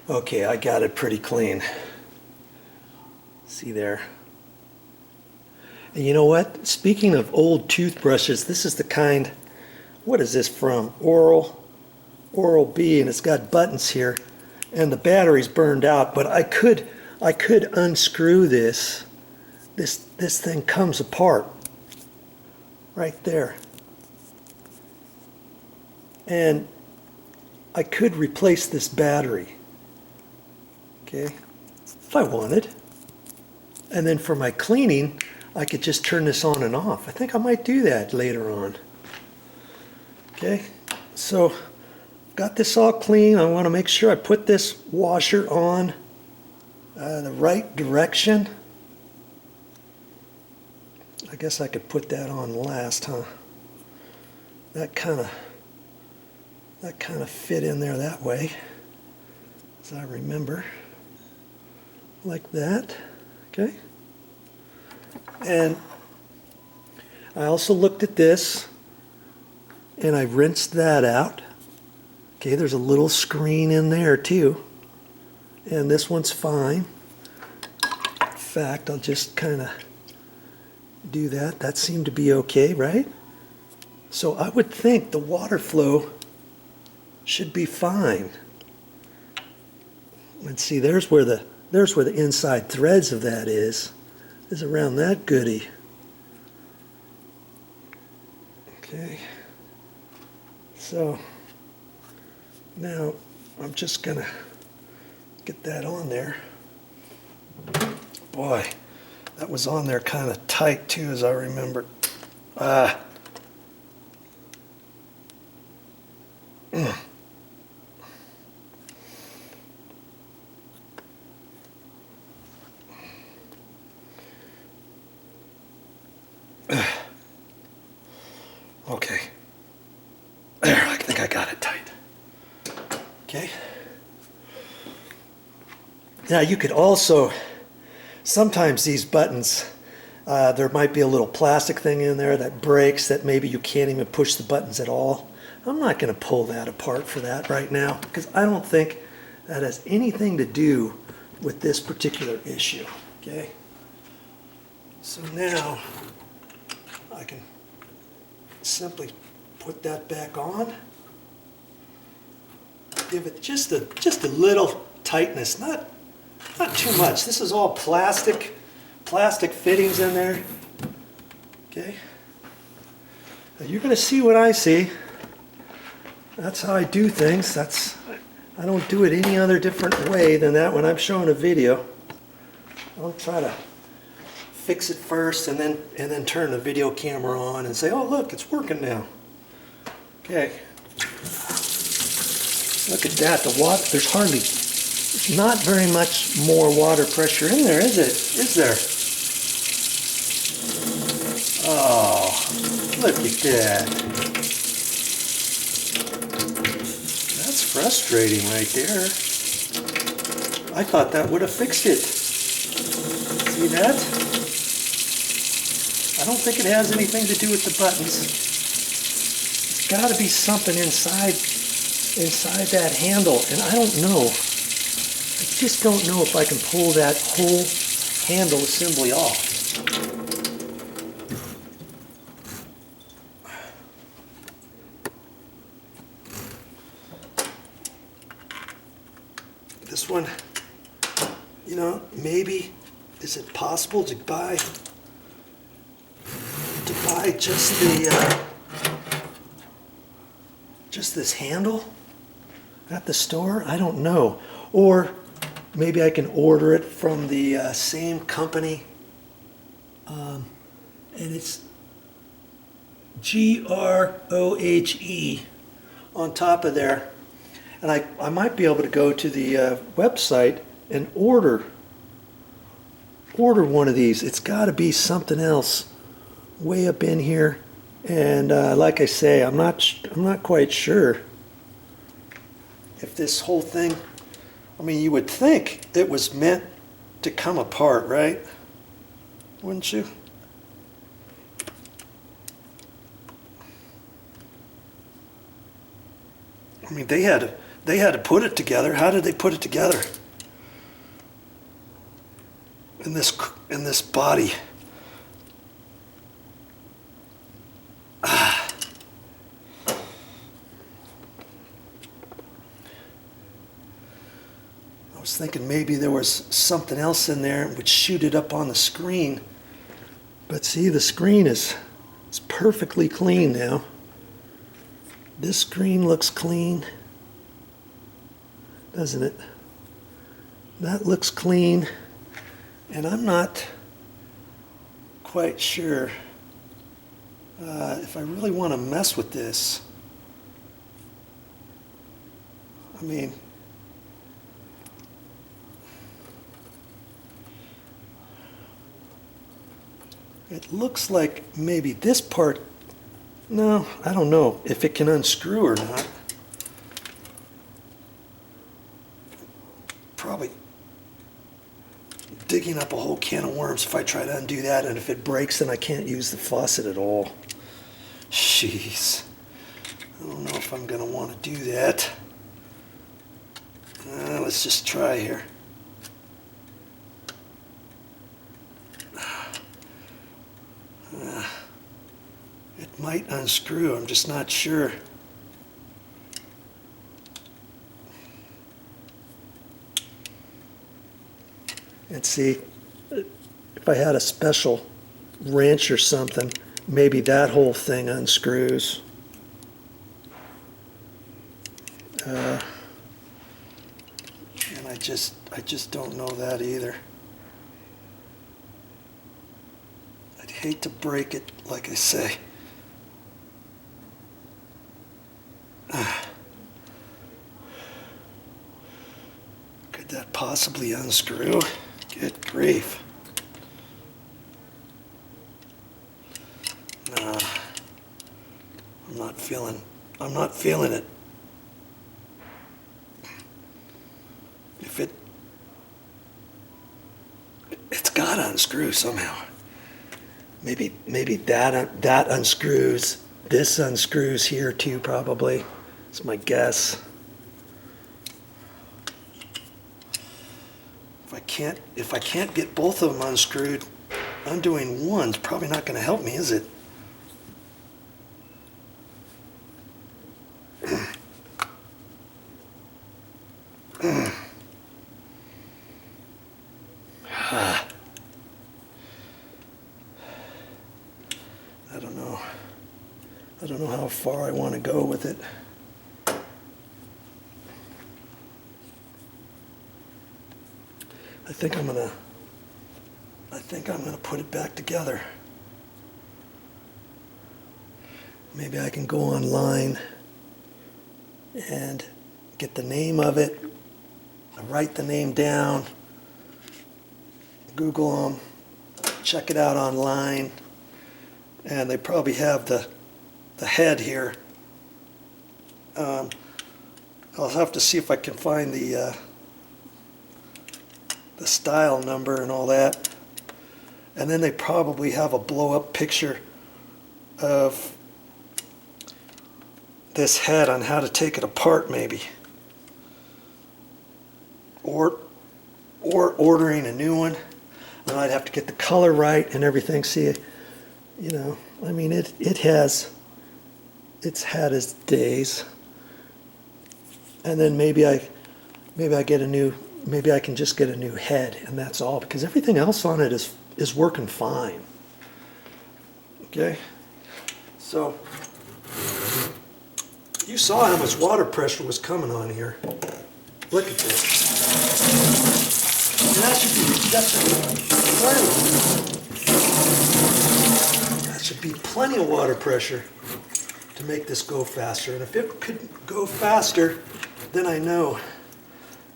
Okay, I got it pretty clean. See there? And you know what? Speaking of old toothbrushes, this is the kind, what is this from? Oral-B, and it's got buttons here, and the battery's burned out, but I could unscrew this. This thing comes apart right there. And I could replace this battery, okay, if I wanted. And then for my cleaning, I could just turn this on and off. I think I might do that later on. Okay, so got this all clean. I want to make sure I put this washer on the right direction. I guess I could put that on last, huh? That kind of fit in there that way, as I remember, like that. Okay. And I also looked at this, and I rinsed that out. Okay, there's a little screen in there too, and this one's fine. In fact, I'll just kind of do that. That seemed to be okay, right? So I would think the water flow should be fine. Let's see, there's where the inside threads of that is around that goodie. Okay. So now I'm just gonna get that on there. Boy, that was on there kind of tight too, as I remember. Okay. There, I think I got it tight. Okay. Now you could also, sometimes these buttons, there might be a little plastic thing in there that breaks, that maybe you can't even push the buttons at all. I'm not going to pull that apart for that right now, because I don't think that has anything to do with this particular issue. Okay. So now I can simply put that back on. Give it just a little tightness, not too much. This is all plastic fittings in there. Okay. Now you're going to see what I see. That's how I do things. I don't do it any other different way than that when I'm showing a video. I'll try to fix it first and then turn the video camera on and say, oh look, it's working now. Okay. Look at that. The water, there's not very much more water pressure in there, is it? Is there? Oh, look at that. That's frustrating right there. I thought that would have fixed it. See that? I don't think it has anything to do with the buttons. There's got to be something inside that handle, and I don't know. I just don't know if I can pull that whole handle assembly off. This one, you know, maybe, is it possible to buy just this handle at the store? I don't know. Or maybe I can order it from the same company, and it's GROHE on top of there. And I might be able to go to the website and order one of these. It's got to be something else way up in here, and like I say, I'm not quite sure if this whole thing, I mean, you would think it was meant to come apart, right? Wouldn't you? I mean, they had they had to put it together. How did they put it together? In this body. I was thinking maybe there was something else in there and would shoot it up on the screen. But see, the screen is perfectly clean now. This screen looks clean, doesn't it? That looks clean. And I'm not quite sure if I really want to mess with this. I mean, it looks like maybe this part, no, I don't know if it can unscrew or not. Probably digging up a whole can of worms if I try to undo that, and if it breaks then I can't use the faucet at all. Jeez. I don't know if I'm going to want to do that. Let's just try here. It might unscrew, I'm just not sure. And see, if I had a special wrench or something, maybe that whole thing unscrews. And I just don't know that either. I'd hate to break it, like I say. Could that possibly unscrew? Good grief. Nah, I'm not feeling it. If it's got to unscrew somehow. Maybe that unscrews. This unscrews here too, probably. It's my guess. If I can't get both of them unscrewed, undoing one's probably not going to help me, is it? I don't know how far I want to go with it. I think I'm gonna put it back together. Maybe I can go online and get the name of it, write the name down, Google them, check it out online, and they probably have the head here. I'll have to see if I can find the style number and all that. And then they probably have a blow-up picture of this head on how to take it apart, maybe. Or ordering a new one. And I'd have to get the color right and everything. See, you know, I mean, it's had its days. And then maybe I can just get a new head, and that's all, because everything else on it is working fine. Okay, so you saw how much water pressure was coming on here. Look at this. And that should be plenty of water pressure to make this go faster. And if it could go faster, then I know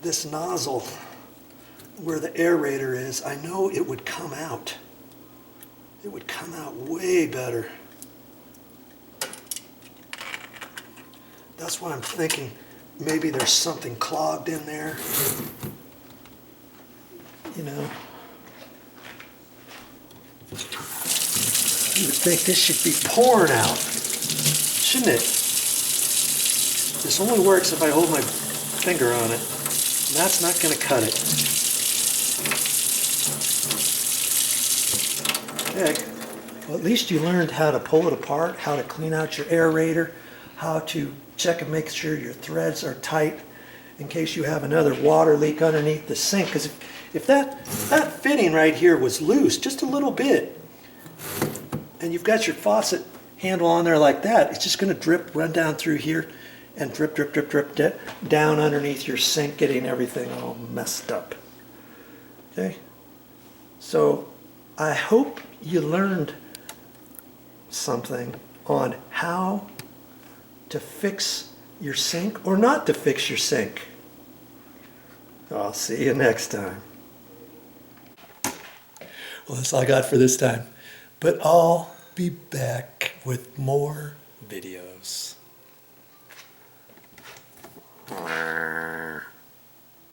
this nozzle where the aerator is, I know it would come out. It would come out way better. That's why I'm thinking maybe there's something clogged in there. You know, you would think this should be pouring out, shouldn't it? This only works if I hold my finger on it. And that's not going to cut it. Okay. Well, at least you learned how to pull it apart, how to clean out your aerator, how to check and make sure your threads are tight in case you have another water leak underneath the sink. Because if that fitting right here was loose, just a little bit, and you've got your faucet handle on there like that, it's just going to drip, run down through here, and drip, drip, drip, drip down underneath your sink, getting everything all messed up. Okay? So I hope you learned something on how to fix your sink or not to fix your sink. I'll see you next time. Well, that's all I got for this time. But I'll be back with more videos.